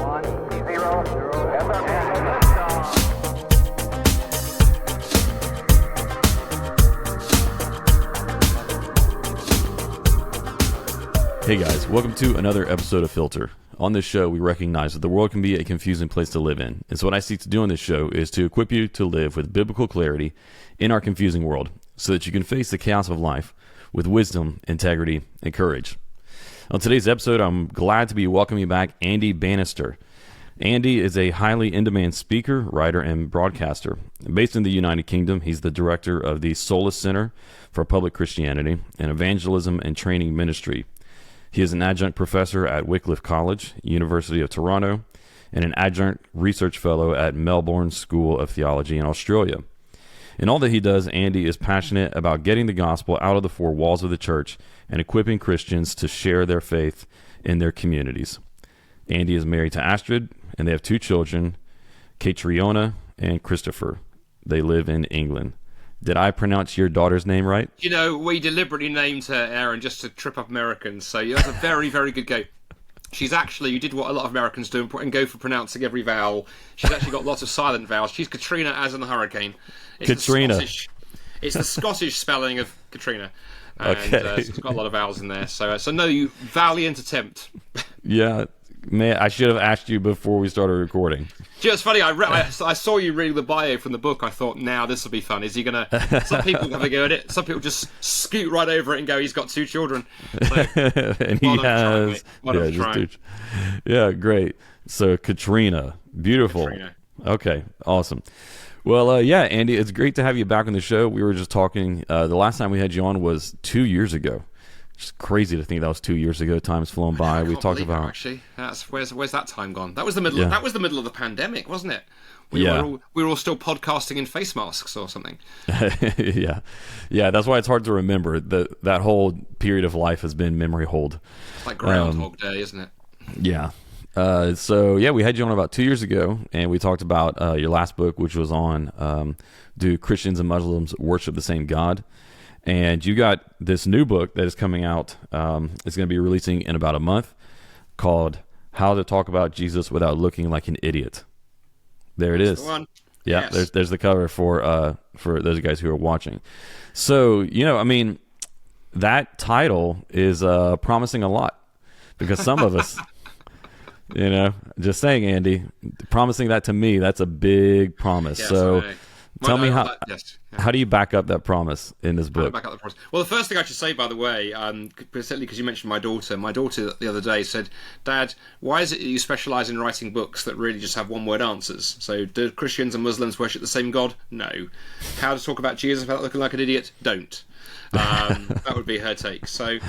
Hey guys, welcome to another episode of Filter. On this show, we recognize that the world can be a confusing place to live in. And so what I seek to do on this show is to equip you to live with biblical clarity in our confusing world so that you can face the chaos of life with wisdom, integrity, and courage. On today's episode, I'm glad to be welcoming back Andy Bannister. Andy is a highly in-demand speaker, writer, and broadcaster. Based in the United Kingdom, he's the director of the Solus Center for Public Christianity and Evangelism and Training Ministry. He is an adjunct professor at Wycliffe College, University of Toronto, and an adjunct research fellow at Melbourne School of Theology in Australia. In all that he does, Andy is passionate about getting the gospel out of the four walls of the church and equipping Christians to share their faith in their communities. Andy is married to Astrid, and they have two children, Catriona and Christopher. They live in England. Did I pronounce your daughter's name right? You know, we deliberately named her Aaron just to trip up Americans, so that's a very, very good go. She's actually, you did what a lot of Americans do and go for pronouncing every vowel. She's actually got lots of silent vowels. She's Katrina as in the hurricane. Katrina. It's the Scottish spelling of Katrina. And Okay. she's got a lot of vowels in there. So no, you valiant attempt. Yeah, man, I should have asked you before we started recording. You know, it's funny, I saw you reading the bio from the book. I thought, now this will be fun. Is he going to... Some people have a go at it. Some people just scoot right over it and go, he's got two children. So, And he has... Yeah, great. So, Katrina. Beautiful. Katrina. Okay, awesome. Well, yeah, Andy, it's great to have you back on the show. We were just talking... the last time we had you on was 2 years ago. It's crazy to think that was 2 years ago. Time's flown by. We talked about actually. That's where's that time gone? That was the middle. That was the middle of the pandemic, wasn't it? We were all still podcasting in face masks or something. yeah. That's why it's hard to remember. That whole period of life has been memory hold. It's like Groundhog Day, isn't it? Yeah. So we had you on about 2 years ago, and we talked about your last book, which was on do Christians and Muslims worship the same God? And you got this new book that is coming out. It's going to be releasing in about a month, called "How to Talk About Jesus Without Looking Like an Idiot." There it is. The one. Yeah, yes. There's the cover for those guys who are watching. So I mean, that title is promising a lot, because some of us, just saying, Andy, promising that to me, that's a big promise. Yes, so. Right. Tell me how do you back up that promise in this book? Back up the promise. Well, the first thing I should say, by the way, particularly because you mentioned my daughter the other day said, "Dad, why is it that you specialise in writing books that really just have one-word answers? So, do Christians and Muslims worship the same God? No. How to talk about Jesus without looking like an idiot? Don't." That would be her take. So,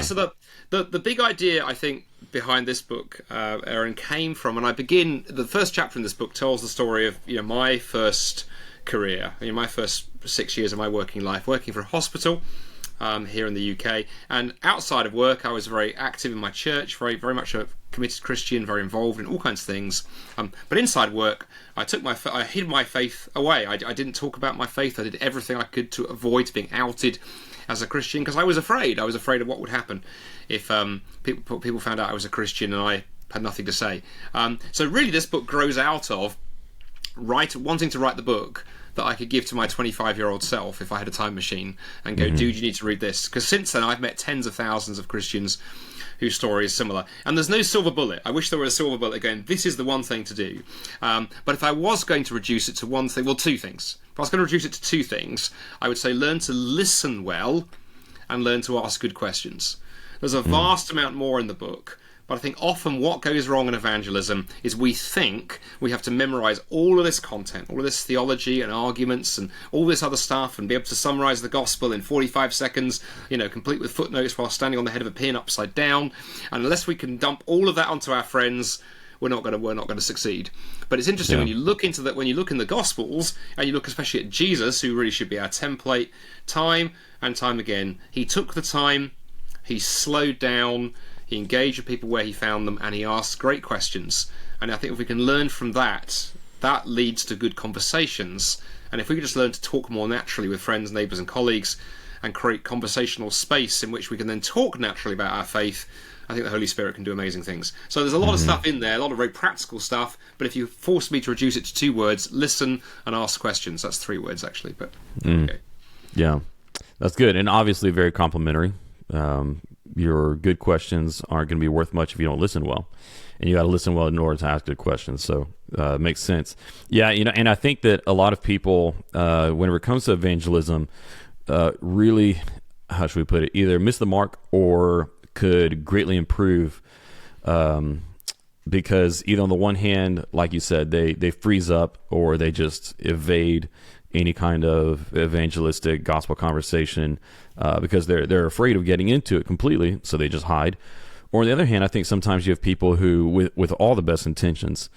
so the big idea, I think, behind this book, Aaron, came from, and the first chapter in this book tells the story of my first career. My first 6 years of my working life, working for a hospital here in the UK, and outside of work I was very active in my church, very much a committed Christian, very involved in all kinds of things, but inside work I hid my faith away. I didn't talk about my faith. I did everything I could to avoid being outed as a Christian, because I was afraid of what would happen if people found out I was a Christian and I had nothing to say. So really this book grows out of wanting to write the book that I could give to my 25-year-old self if I had a time machine and go, dude, you need to read this. Because since then I've met tens of thousands of Christians whose story is similar. And there's no silver bullet. I wish there were a silver bullet going, this is the one thing to do. But if I was going to reduce it to one thing, two things. If I was going to reduce it to two things, I would say learn to listen well and learn to ask good questions. There's a vast amount more in the book. But I think often what goes wrong in evangelism is we think we have to memorize all of this content, all of this theology and arguments and all this other stuff, and be able to summarize the gospel in 45 seconds, complete with footnotes while standing on the head of a pin upside down. And unless we can dump all of that onto our friends, we're not going to succeed. But it's interesting when you look into that, when you look in the Gospels, and you look especially at Jesus, who really should be our template, time and time again, he took the time, he slowed down, he engaged with people where he found them, and he asked great questions. And I think if we can learn from that, that leads to good conversations. And if we can just learn to talk more naturally with friends, neighbours and colleagues, and create conversational space in which we can then talk naturally about our faith, I think the Holy Spirit can do amazing things. So there's a lot of stuff in there, a lot of very practical stuff. But if you force me to reduce it to 2 words, listen and ask questions. That's 3 words actually. But okay. Yeah, that's good, and obviously very complimentary. Your good questions aren't going to be worth much if you don't listen well, and you got to listen well in order to ask good questions. So it makes sense. Yeah, and I think that a lot of people, whenever it comes to evangelism, really, how should we put it, either miss the mark or could greatly improve, because either on the one hand, like you said, they freeze up or they just evade any kind of evangelistic gospel conversation because they're afraid of getting into it completely, so they just hide. Or on the other hand, I think sometimes you have people who, with all the best intentions,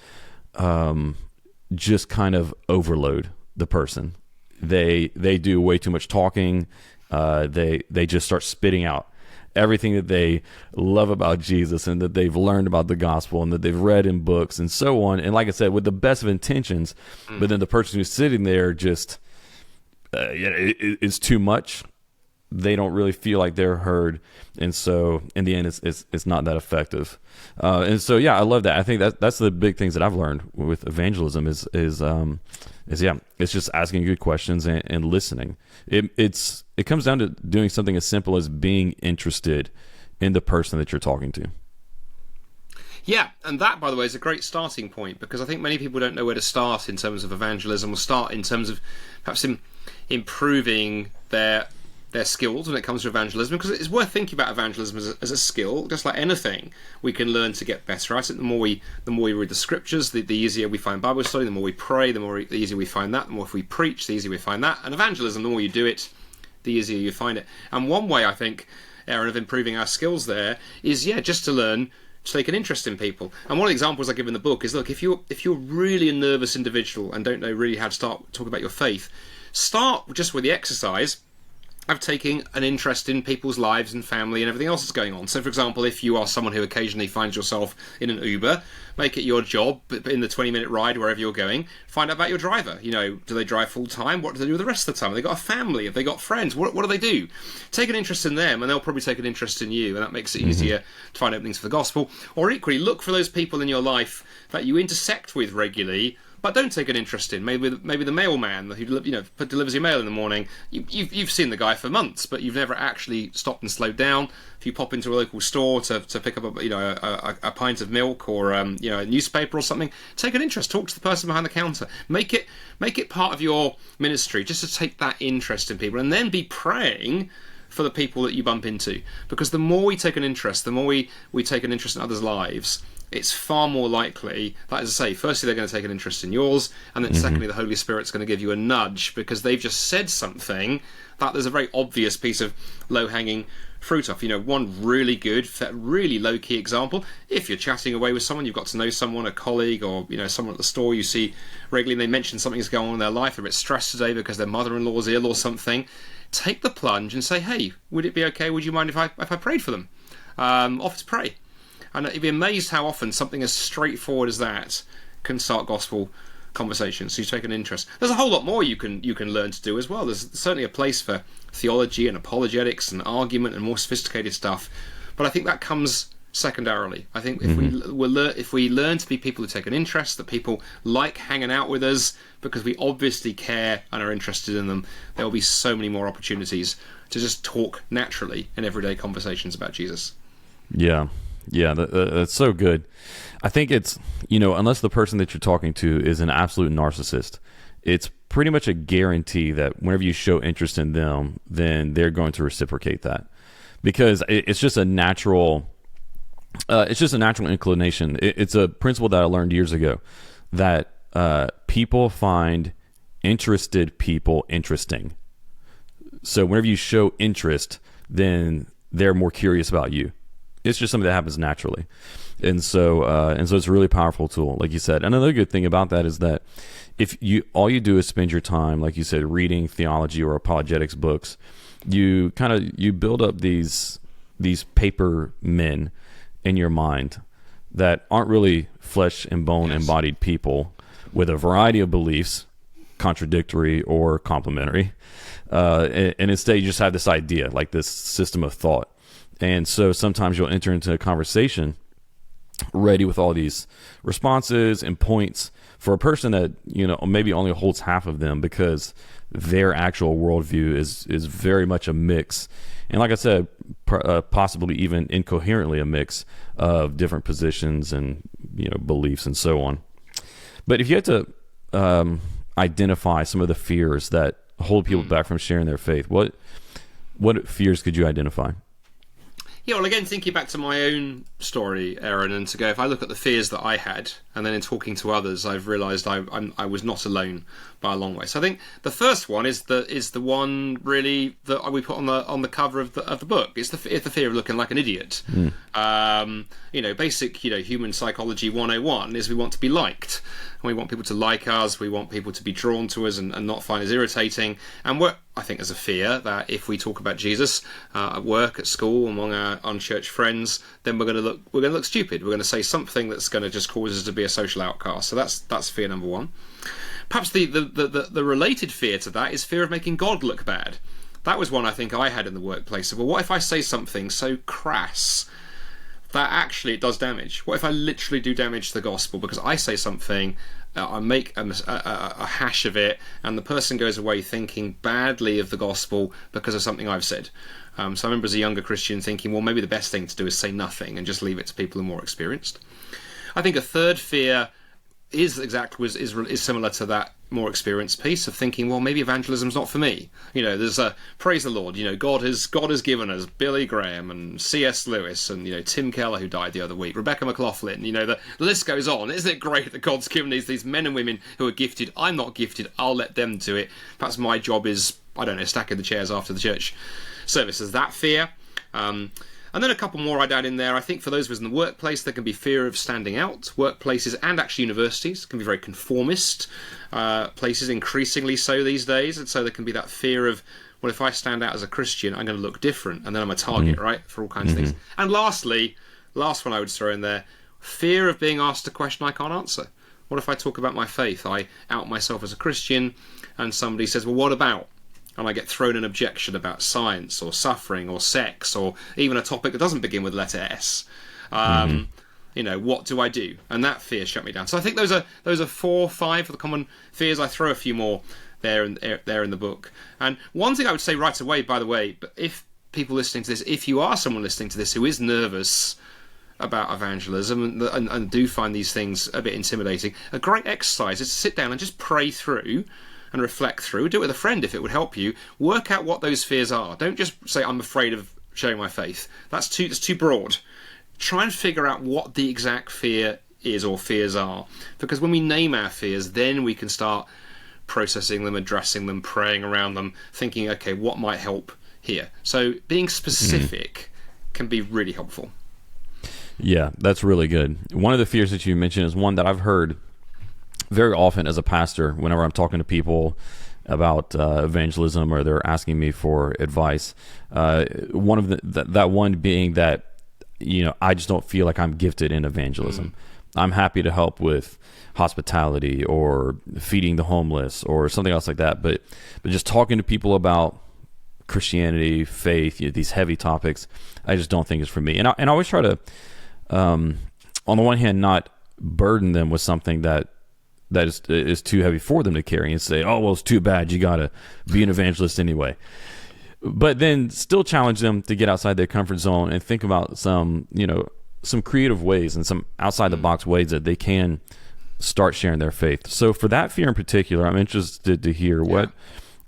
just kind of overload the person. They do way too much talking. They just start spitting out everything that they love about Jesus and that they've learned about the gospel and that they've read in books and so on. And like I said, with the best of intentions, but then the person who's sitting there just it's too much. They don't really feel like they're heard, and so in the end, it's not that effective. And so, yeah, I love that. I think that's the big things that I've learned with evangelism is it's just asking good questions and listening. It comes down to doing something as simple as being interested in the person that you're talking to. Yeah, and that, by the way, is a great starting point, because I think many people don't know where to start in terms of evangelism, or start in terms of perhaps improving their skills when it comes to evangelism, because it's worth thinking about evangelism as a skill. Just like anything, we can learn to get better at it. The more we read the scriptures, the easier we find Bible study. The more we pray, the easier we find that. The more if we preach, the easier we find that. And evangelism, the more you do it, the easier you find it. And one way, I think, Aaron, of improving our skills there is, just to learn to take an interest in people. And one of the examples I give in the book is, look, if you're really a nervous individual and don't know really how to start talking about your faith, start just with the exercise of taking an interest in people's lives and family and everything else that's going on. So, for example, if you are someone who occasionally finds yourself in an Uber, make it your job, in the 20-minute ride wherever you're going, find out about your driver. Do they drive full-time? What do they do the rest of the time? Have they got a family? Have they got friends? What do they do? Take an interest in them, and they'll probably take an interest in you, and that makes it easier to find openings for the gospel. Or equally, look for those people in your life that you intersect with regularly, but don't take an interest in. Maybe the mailman who delivers your mail in the morning. You've seen the guy for months, but you've never actually stopped and slowed down. If you pop into a local store to pick up a pint of milk or a newspaper or something, take an interest. Talk to the person behind the counter. Make it part of your ministry, just to take that interest in people, and then be praying for the people that you bump into. Because the more we take an interest, the more we take an interest in others' lives, it's far more likely that, as I say, firstly, they're going to take an interest in yours, and then secondly, the Holy Spirit's going to give you a nudge because they've just said something that there's a very obvious piece of low-hanging fruit off. One really good, really low-key example, if you're chatting away with someone, you've got to know someone, a colleague, or someone at the store you see regularly, and they mention something's going on in their life, they're a bit stressed today because their mother-in-law's ill or something, take the plunge and say, hey, would it be okay, would you mind if I prayed for them? Offer to pray. And you'd be amazed how often something as straightforward as that can start gospel conversations. So you take an interest. There's a whole lot more you can learn to do as well. There's certainly a place for theology and apologetics and argument and more sophisticated stuff. But I think that comes secondarily. I think if we learn to be people who take an interest, that people like hanging out with us because we obviously care and are interested in them, there will be so many more opportunities to just talk naturally in everyday conversations about Jesus. Yeah, that's so good. I think it's, unless the person that you're talking to is an absolute narcissist, it's pretty much a guarantee that whenever you show interest in them, then they're going to reciprocate that, because it's just a natural inclination. It's a principle that I learned years ago, that people find interested people interesting. So whenever you show interest, then they're more curious about you. It's just something that happens naturally. And so it's a really powerful tool, like you said. Another good thing about that is that if all you do is spend your time, like you said, reading theology or apologetics books, you build up these paper men in your mind that aren't really flesh and bone embodied people with a variety of beliefs, contradictory or complementary. And instead you just have this idea, like this system of thought. And so sometimes you'll enter into a conversation ready with all these responses and points for a person that, maybe only holds half of them, because their actual worldview is very much a mix. And like I said, possibly even incoherently a mix of different positions and, beliefs and so on. But if you had to identify some of the fears that hold people back from sharing their faith, what fears could you identify? Yeah, well, again, thinking back to my own story, Aaron, and to go, if I look at the fears that I had, and then in talking to others, I've realised I was not alone by a long way. So I think the first one is the one really that we put on the cover of the book. It's the fear of looking like an idiot. Basic human psychology 101 is we want to be liked. And we want people to like us. We want people to be drawn to us and not find us irritating. And I think there's a fear that if we talk about Jesus at work, at school, among our unchurched friends, then we're going to look stupid. We're going to say something that's going to just cause us to be a social outcast. So that's fear number one. Perhaps the related fear to that is fear of making God look bad. That was one I think I had in the workplace. Well, what if I say something so crass that actually it does damage? What if I literally do damage to the gospel because I say something, I make a hash of it, and the person goes away thinking badly of the gospel because of something I've said? So I remember as a younger Christian thinking, well, maybe the best thing to do is say nothing and just leave it to people who are more experienced. I think a third fear is similar to that more experienced piece of thinking, well, maybe evangelism's not for me. There's a praise the Lord. God has given us Billy Graham and C.S. Lewis and Tim Keller, who died the other week, Rebecca McLaughlin. The list goes on. Isn't it great that God's given these men and women who are gifted? I'm not gifted. I'll let them do it. Perhaps my job is, I don't know, stacking the chairs after the church service. There's that fear. And then a couple more I'd add in there. I think for those of us in the workplace, there can be fear of standing out. Workplaces and actually universities can be very conformist places, increasingly so these days. And so there can be that fear of, well, if I stand out as a Christian, I'm going to look different. And then I'm a target, right, for all kinds of things. And lastly, last one I would throw in there, fear of being asked a question I can't answer. What if I talk about my faith? I out myself as a Christian and somebody says, well, what about? And I get thrown an objection about science or suffering or sex or even a topic that doesn't begin with letter S. What do I do? And that fear shut me down. So I think those are 4 or 5 of the common fears. I throw a few more there in the book. And one thing I would say right away, by the way, but if people listening to this, if you are someone listening to this who is nervous about evangelism and do find these things a bit intimidating, a great exercise is to sit down and just pray through and reflect through. Do it with a friend if it would help you. Work out what those fears are. Don't just say, I'm afraid of sharing my faith. That's too broad. Try and figure out what the exact fear is or fears are. Because when we name our fears, then we can start processing them, addressing them, praying around them, thinking, okay, what might help here? So being specific can be really helpful. Yeah, that's really good. One of the fears that you mentioned is one that I've heard very often as a pastor whenever I'm talking to people about evangelism or they're asking me for advice. One of that one being that, I just don't feel like I'm gifted in evangelism. I'm happy to help with hospitality or feeding the homeless or something else like that. But just talking to people about Christianity, faith, these heavy topics, I just don't think it's for me. And I always try to, on the one hand, not burden them with something that is too heavy for them to carry and say, oh, well, it's too bad. You got to be an evangelist anyway. But then still challenge them to get outside their comfort zone and think about some creative ways and some outside the box ways that they can start sharing their faith. So for that fear in particular, I'm interested to hear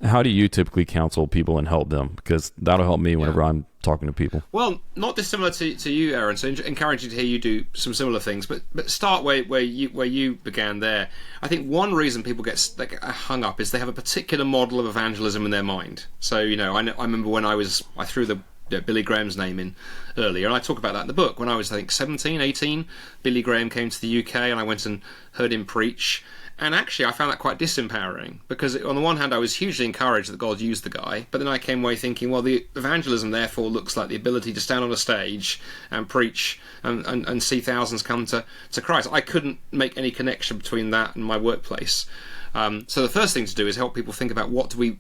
how do you typically counsel people and help them? Because that'll help me whenever I'm talking to people. Well, not dissimilar to you, Aaron. So encouraging to hear you do some similar things, but start where you began there. I think one reason people get hung up is they have a particular model of evangelism in their mind. So I remember when I threw the Billy Graham's name in earlier, and I talk about that in the book. When I was, I think, 17, 18, Billy Graham came to the UK and I went and heard him preach. And actually, I found that quite disempowering because, on the one hand, I was hugely encouraged that God used the guy, but then I came away thinking, well, the evangelism therefore looks like the ability to stand on a stage and preach and see thousands come to Christ. I couldn't make any connection between that and my workplace. So the first thing to do is help people think about what do we,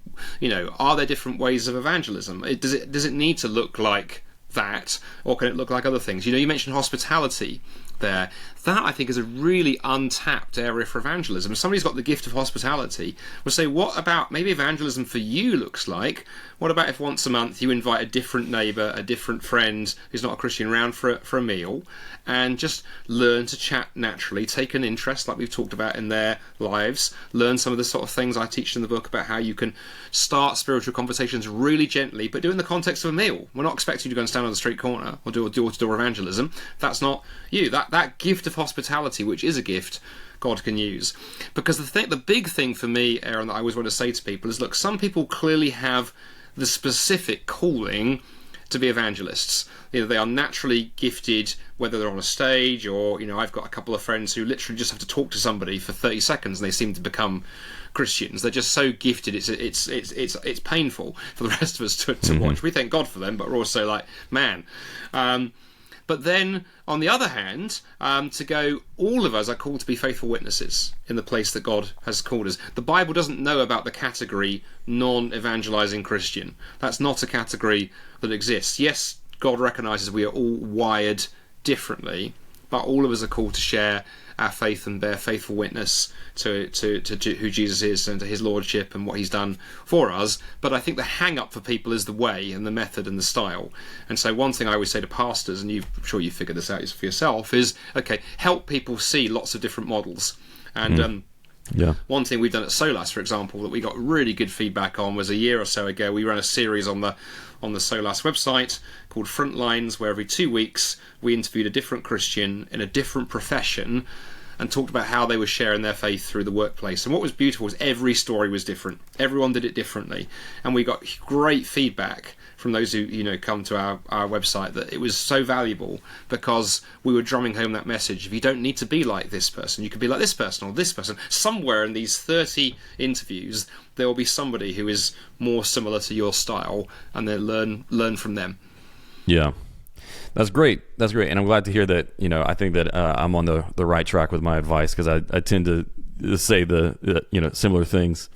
are there different ways of evangelism? Does it need to look like that, or can it look like other things? You mentioned hospitality there. That, I think, is a really untapped area for evangelism. If somebody's got the gift of hospitality, we'll say, what about maybe evangelism for you looks like? What about if once a month you invite a different neighbour, a different friend who's not a Christian around for a meal, and just learn to chat naturally, take an interest like we've talked about in their lives, learn some of the sort of things I teach in the book about how you can start spiritual conversations really gently, but do it in the context of a meal. We're not expecting you to go and stand on the street corner or do door-to-door evangelism. That's not you. That gift of hospitality, which is a gift, God can use. Because the big thing for me, Aaron, that I always want to say to people is, look, some people clearly have the specific calling to be evangelists. They are naturally gifted, whether they're on a stage or, I've got a couple of friends who literally just have to talk to somebody for 30 seconds and they seem to become Christians. They're just so gifted, it's painful for the rest of us to watch. We thank God for them, but we're also like, man. But then, on the other hand, all of us are called to be faithful witnesses in the place that God has called us. The Bible doesn't know about the category non-evangelizing Christian. That's not a category that exists. Yes, God recognises we are all wired differently, but all of us are called to share our faith and bear faithful witness to who Jesus is and to his lordship and what he's done for us. But I think the hang-up for people is the way and the method and the style. And so one thing I always say to pastors, and I'm sure you've figured this out for yourself, is, help people see lots of different models. And one thing we've done at Solas, for example, that we got really good feedback on was a year or so ago. We ran a series on the Solas website called Frontlines, where every 2 weeks we interviewed a different Christian in a different profession and talked about how they were sharing their faith through the workplace. And what was beautiful was every story was different. Everyone did it differently. And we got great feedback from those who come to our website, that it was so valuable because we were drumming home that message of, you don't need to be like this person, you could be like this person or this person. Somewhere in these 30 interviews there will be somebody who is more similar to your style, and then learn from them. That's great, and I'm glad to hear that. I think that I'm on the right track with my advice, because I tend to say the similar things.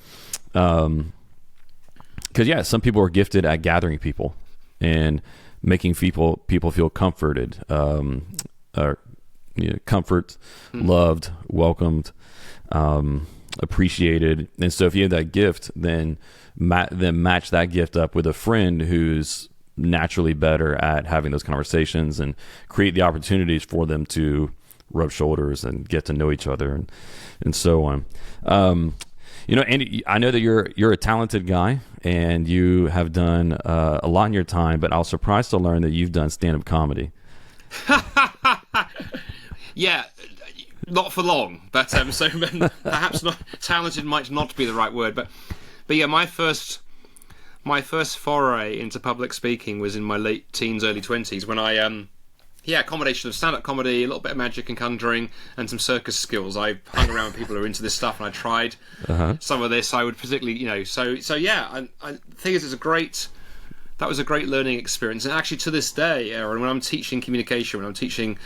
Because some people are gifted at gathering people and making people feel comforted, comfort, loved, welcomed, appreciated. And so if you have that gift, then match that gift up with a friend who's naturally better at having those conversations and create the opportunities for them to rub shoulders and get to know each other and so on. Andy, I know that you're a talented guy and you have done a lot in your time, but I was surprised to learn that you've done stand-up comedy. Yeah, not for long, but so perhaps not talented might not be the right word, but yeah, my first foray into public speaking was in my late teens, early 20s, when I a combination of stand-up comedy, a little bit of magic and conjuring, and some circus skills. I hung around with people who are into this stuff, and I tried some of this. I would particularly, I think that was a great learning experience. And actually, to this day, Aaron, when I'm teaching communication, when I'm teaching,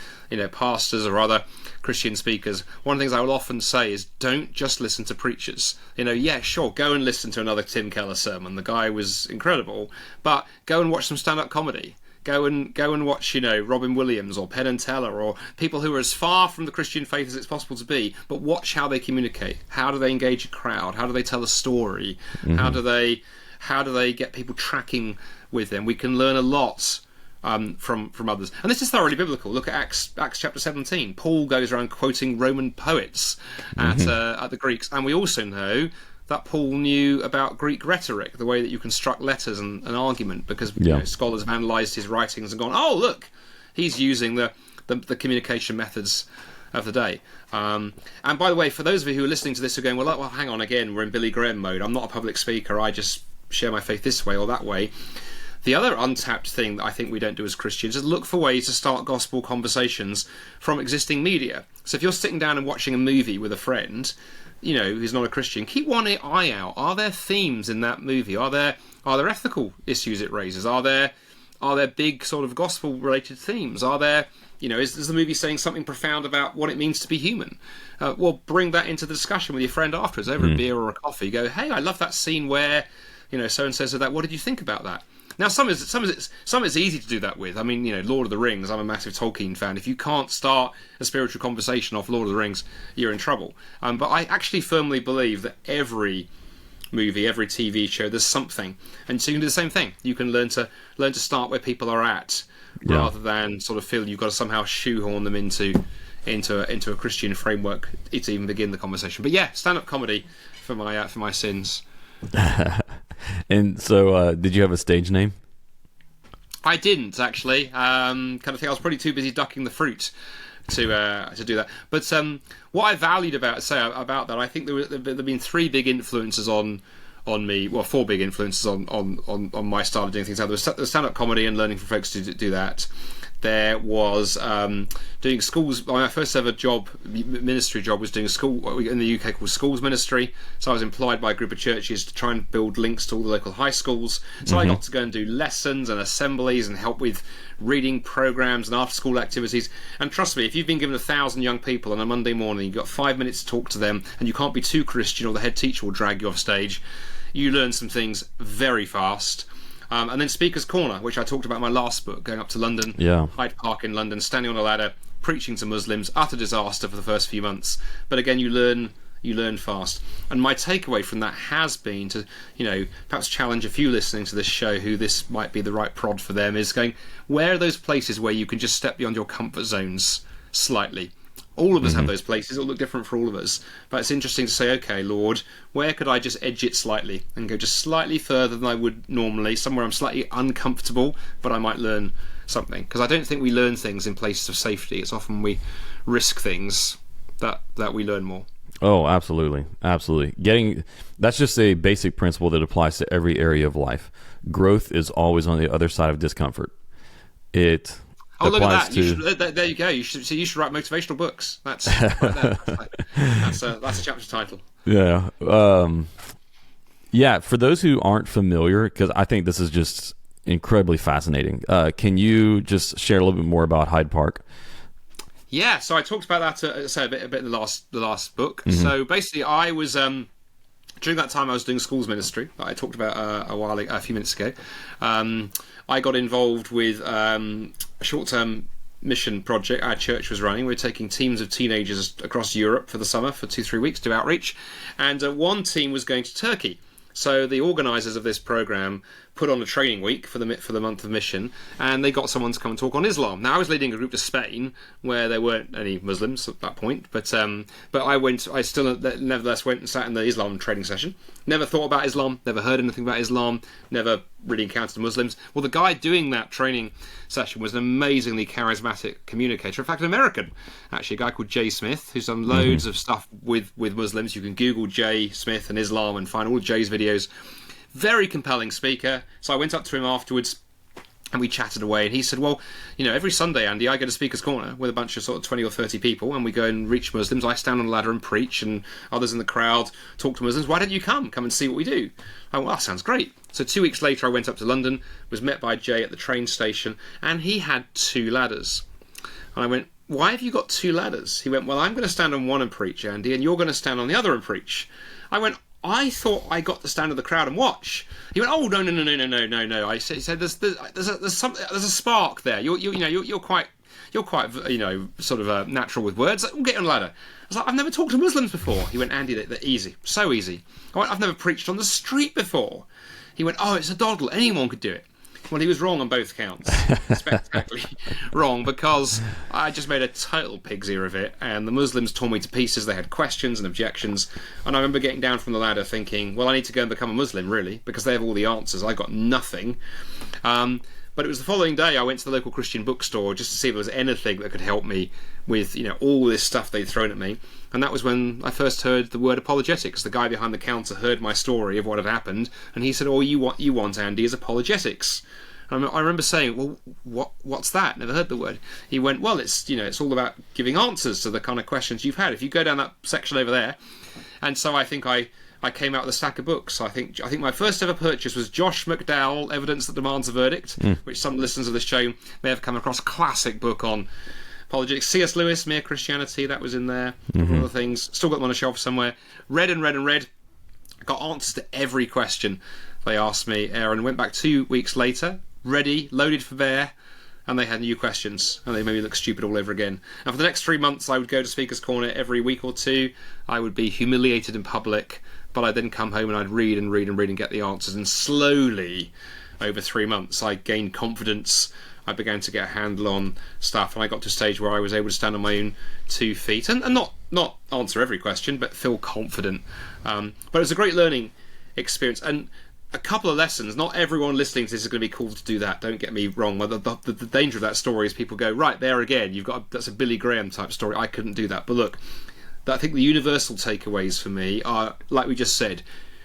pastors or other Christian speakers, one of the things I will often say is, don't just listen to preachers. Sure, go and listen to another Tim Keller sermon. The guy was incredible, but go and watch some stand-up comedy. Go and watch, Robin Williams or Penn and Teller, or people who are as far from the Christian faith as it's possible to be, but watch how they communicate. How do they engage a crowd? How do they tell a story? Mm-hmm. How do they get people tracking with them? We can learn a lot from others. And this is thoroughly biblical. Look at Acts chapter 17. Paul goes around quoting Roman poets at the Greeks. And we also know that Paul knew about Greek rhetoric, the way that you construct letters and an argument, because scholars have analysed his writings and gone, oh, look, he's using the communication methods of the day. And by the way, for those of you who are listening to this who are going, well, hang on, again, we're in Billy Graham mode. I'm not a public speaker. I just share my faith this way or that way. The other untapped thing that I think we don't do as Christians is look for ways to start gospel conversations from existing media. So if you're sitting down and watching a movie with a friend, who's not a Christian, keep one eye out. Are there themes in that movie? Are there ethical issues it raises? Are there big sort of gospel related themes? Are there, is the movie saying something profound about what it means to be human? Well, bring that into the discussion with your friend afterwards over a beer or a coffee. Go, hey, I love that scene where, so and so said that. What did you think about that? Now, some it's easy to do that with. I mean, Lord of the Rings. I'm a massive Tolkien fan. If you can't start a spiritual conversation off Lord of the Rings, you're in trouble. But I actually firmly believe that every movie, every TV show, there's something, and so you can do the same thing. You can learn to start where people are at, rather than sort of feel you've got to somehow shoehorn them into a Christian framework to even begin the conversation. But yeah, stand-up comedy for my sins. And so, did you have a stage name? I didn't actually. Kind of thing. I was probably too busy ducking the fruit to do that. But what I valued about that, I think there've been three big influences on me. Well, four big influences on my style of doing things. There was stand-up comedy and learning from folks to do that. There was doing schools. My first ever ministry job, was doing school in the UK called schools ministry. So I was employed by a group of churches to try and build links to all the local high schools. So I got to go and do lessons and assemblies and help with reading programs and after-school activities. And trust me, if you've been given 1,000 young people on a Monday morning, you've got 5 minutes to talk to them, and you can't be too Christian or the head teacher will drag you off stage, you learn some things very fast. And then Speaker's Corner, which I talked about in my last book, going up to London, Hyde Park in London, standing on a ladder, preaching to Muslims, utter disaster for the first few months. But again, you learn fast. And my takeaway from that has been to, perhaps challenge a few listening to this show who this might be the right prod for them, is going, where are those places where you can just step beyond your comfort zones slightly? All of us have those places. It'll look different for all of us. But it's interesting to say, okay, Lord, where could I just edge it slightly and go just slightly further than I would normally, somewhere I'm slightly uncomfortable, but I might learn something. Because I don't think we learn things in places of safety. It's often we risk things that we learn more. Oh, absolutely. Absolutely. That's just a basic principle that applies to every area of life. Growth is always on the other side of discomfort. Oh, look at that! There you go. You should write motivational books. That's right there. That's a chapter title. Yeah. For those who aren't familiar, because I think this is just incredibly fascinating. Can you just share a little bit more about Hyde Park? Yeah. So I talked about that a bit in the last book. So basically, I was during that time I was doing schools ministry that I talked about a few minutes ago. I got involved with a short-term mission project our church was running. We were taking teams of teenagers across Europe for the summer for 2-3 weeks to do outreach, and one team was going to Turkey. So the organisers of this programme put on a training week for the month of mission, and they got someone to come and talk on Islam. Now I was leading a group to Spain where there weren't any Muslims at that point, but I still nevertheless went and sat in the Islam training session. Never thought about Islam, never heard anything about Islam, never really encountered Muslims. Well, the guy doing that training session was an amazingly charismatic communicator. In fact, an American, actually, a guy called Jay Smith, who's done loads of stuff with Muslims. You can Google Jay Smith and Islam and find all of Jay's videos. Very compelling speaker. So I went up to him afterwards and we chatted away, and he said, well, every Sunday, Andy, I go to Speaker's Corner with a bunch of sort of 20 or 30 people, and we go and reach Muslims. I stand on a ladder and preach, and others in the crowd talk to Muslims. Why don't you come and see what we do? I went, well, that sounds great. So 2 weeks later, I went up to London, was met by Jay at the train station, and he had 2 ladders. And I went, why have you got 2 ladders? He went, well, I'm going to stand on one and preach, Andy, and you're going to stand on the other and preach. I went, I thought I got to stand in the crowd and watch. He went, oh, no. He said, there's a spark there. You're quite sort of natural with words. We'll get on a ladder. I was like, I've never talked to Muslims before. He went, Andy, they're easy, so easy. I went, I've never preached on the street before. He went, oh, it's a doddle. Anyone could do it. Well, he was wrong on both counts. Spectacularly wrong, because I just made a total pig's ear of it, and the Muslims tore me to pieces. They had questions and objections, and I remember getting down from the ladder thinking, well, I need to go and become a Muslim, really, because they have all the answers. I got nothing. But it was the following day I went to the local Christian bookstore just to see if there was anything that could help me with all this stuff they'd thrown at me. And that was when I first heard the word apologetics. The guy behind the counter heard my story of what had happened, and he said, "Oh, you want, Andy, is apologetics." And I remember saying, "Well, what's that? Never heard the word." He went, "Well, it's all about giving answers to the kind of questions you've had. If you go down that section over there." And so I think I came out with a stack of books. I think my first ever purchase was Josh McDowell, Evidence That Demands a Verdict, which some listeners of this show may have come across. Classic book on apologetics. C.S. Lewis, Mere Christianity, that was in there. A couple of other things. Still got them on a shelf somewhere. Read. Got answers to every question they asked me, Aaron, went back 2 weeks later, ready, loaded for bear, and they had new questions, and they made me look stupid all over again. And for the next 3 months, I would go to Speaker's Corner every week or two. I would be humiliated in public, but I'd then come home and I'd read and read and read and get the answers. And slowly, over 3 months, I gained confidence. I began to get a handle on stuff, and I got to a stage where I was able to stand on my own 2 feet and not answer every question, but feel confident. But it was a great learning experience. And a couple of lessons. Not everyone listening to this is going to be called to do that. Don't get me wrong. The danger of that story is people go, right, there again, that's a Billy Graham type story. I couldn't do that. But look, I think the universal takeaways for me are, like we just said,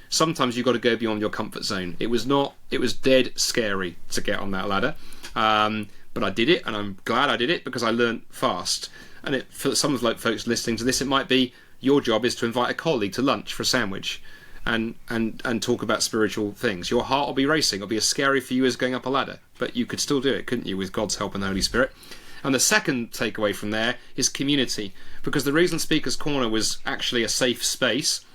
sometimes you've got to go beyond your comfort zone. It was dead scary to get on that ladder. But I did it, and I'm glad I did it because I learned fast. And for some of the folks listening to this, it might be your job is to invite a colleague to lunch for a sandwich. And talk about spiritual things. Your heart will be racing. It'll be as scary for you as going up a ladder, but you could still do it, couldn't you, with God's help and the Holy Spirit? And the second takeaway from there is community, because the reason Speaker's Corner was actually a safe space,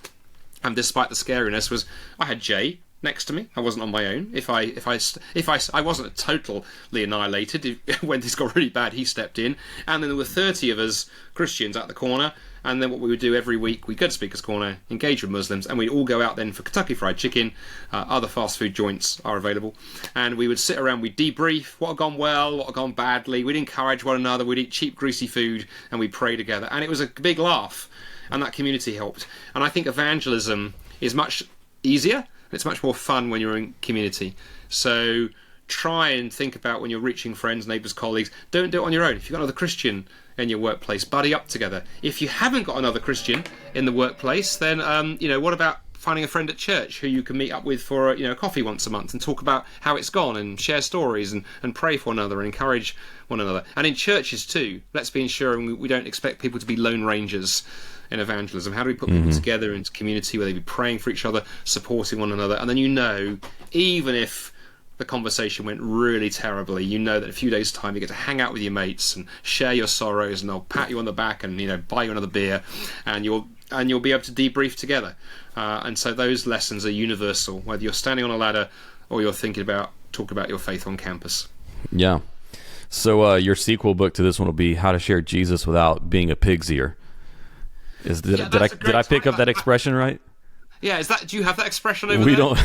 and despite the scariness, was I had Jay next to me. I wasn't on my own. If I wasn't totally annihilated. When this got really bad, he stepped in, and then there were 30 of us Christians at the corner. And then what we would do every week, we'd go to Speaker's Corner, engage with Muslims, and we'd all go out then for Kentucky Fried Chicken. Other fast food joints are available. And we would sit around, we'd debrief what had gone well, what had gone badly. We'd encourage one another. We'd eat cheap, greasy food, and we'd pray together. And it was a big laugh. And that community helped. And I think evangelism is much easier. It's much more fun when you're in community. So try and think about when you're reaching friends, neighbours, colleagues. Don't do it on your own. If you've got another Christian in your workplace, buddy up together. If you haven't got another Christian in the workplace, then what about finding a friend at church who you can meet up with for a coffee once a month and talk about how it's gone and share stories and pray for one another and encourage one another. And in churches too, let's be ensuring we don't expect people to be lone rangers in evangelism. How do we put people together into community where they be praying for each other, supporting one another, and then even if the conversation went really terribly, that in a few days' time you get to hang out with your mates and share your sorrows, and they'll pat you on the back and buy you another beer, and you'll be able to debrief together. And so those lessons are universal, whether you're standing on a ladder or you're talking about your faith on campus. Yeah. So your sequel book to this one will be How to Share Jesus Without Being a Pig's Ear. Did I pick up that expression right? Yeah, do you have that expression over there? We don't.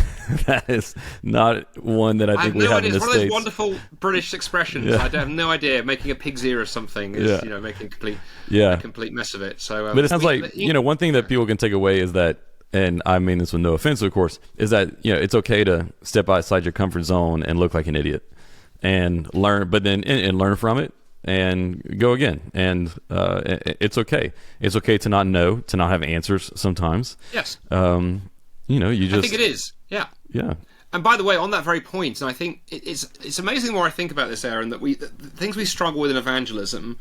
That is not one that I think we have in the States. It's one of those wonderful British expressions. Yeah. I have no idea. Making a pig's ear or something is, making a complete mess of it. So, but it sounds like one thing that people can take away is that, and I mean this with no offense, of course, is that it's okay to step outside your comfort zone and look like an idiot, and learn, but then and learn from it. And go again, and it's okay. It's okay to not know, to not have answers sometimes. Yes. I think it is. Yeah. Yeah. And by the way, on that very point, and I think it's amazing the more I think about this, Aaron, that the things we struggle with in evangelism,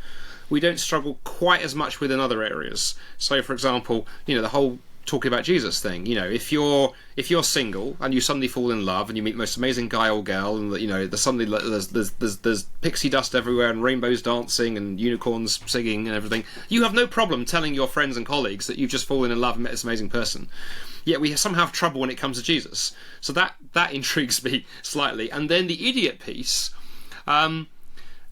we don't struggle quite as much with in other areas. So, for example, the whole talking about Jesus thing. If you're single and you suddenly fall in love and you meet the most amazing guy or girl, and there's pixie dust everywhere and rainbows dancing and unicorns singing and everything, you have no problem telling your friends and colleagues that you've just fallen in love and met this amazing person. Yet we somehow have trouble when it comes to Jesus. So that intrigues me slightly. And then the idiot piece.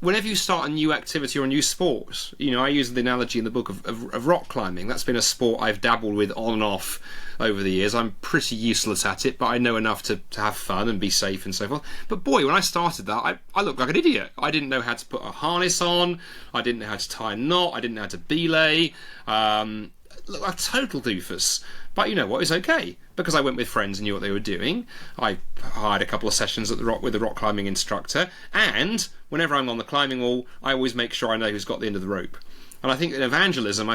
Whenever you start a new activity or a new sport, I use the analogy in the book of rock climbing. That's been a sport I've dabbled with on and off over the years. I'm pretty useless at it, but I know enough to have fun and be safe and so forth. But boy, when I started that, I looked like an idiot. I didn't know how to put a harness on. I didn't know how to tie a knot. I didn't know how to belay. Look like a total doofus. But you know what? It's okay, because I went with friends and knew what they were doing. I hired a couple of sessions with the rock climbing instructor, and whenever I'm on the climbing wall, I always make sure I know who's got the end of the rope. And I think in evangelism,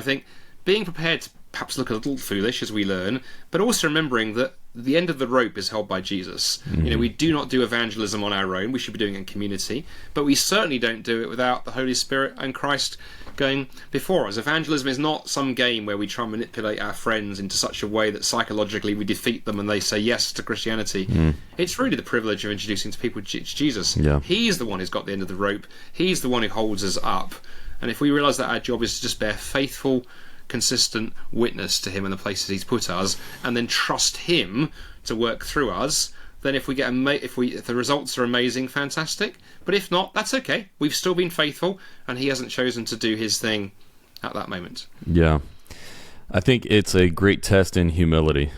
being prepared to perhaps look a little foolish as we learn, but also remembering that the end of the rope is held by Jesus. Mm-hmm. We do not do evangelism on our own. We should be doing it in community, but we certainly don't do it without the Holy Spirit and Christ going before us. Evangelism is not some game where we try and manipulate our friends into such a way that psychologically we defeat them and they say yes to Christianity. Mm. It's really the privilege of introducing to people Jesus. Yeah. He's the one who's got the end of the rope. He's the one who holds us up. And if we realise that our job is to just bear faithful, consistent witness to him in the places he's put us, and then trust him to work through us, then if the results are amazing, fantastic. But if not, that's okay. We've still been faithful, and he hasn't chosen to do his thing at that moment. Yeah. I think it's a great test in humility,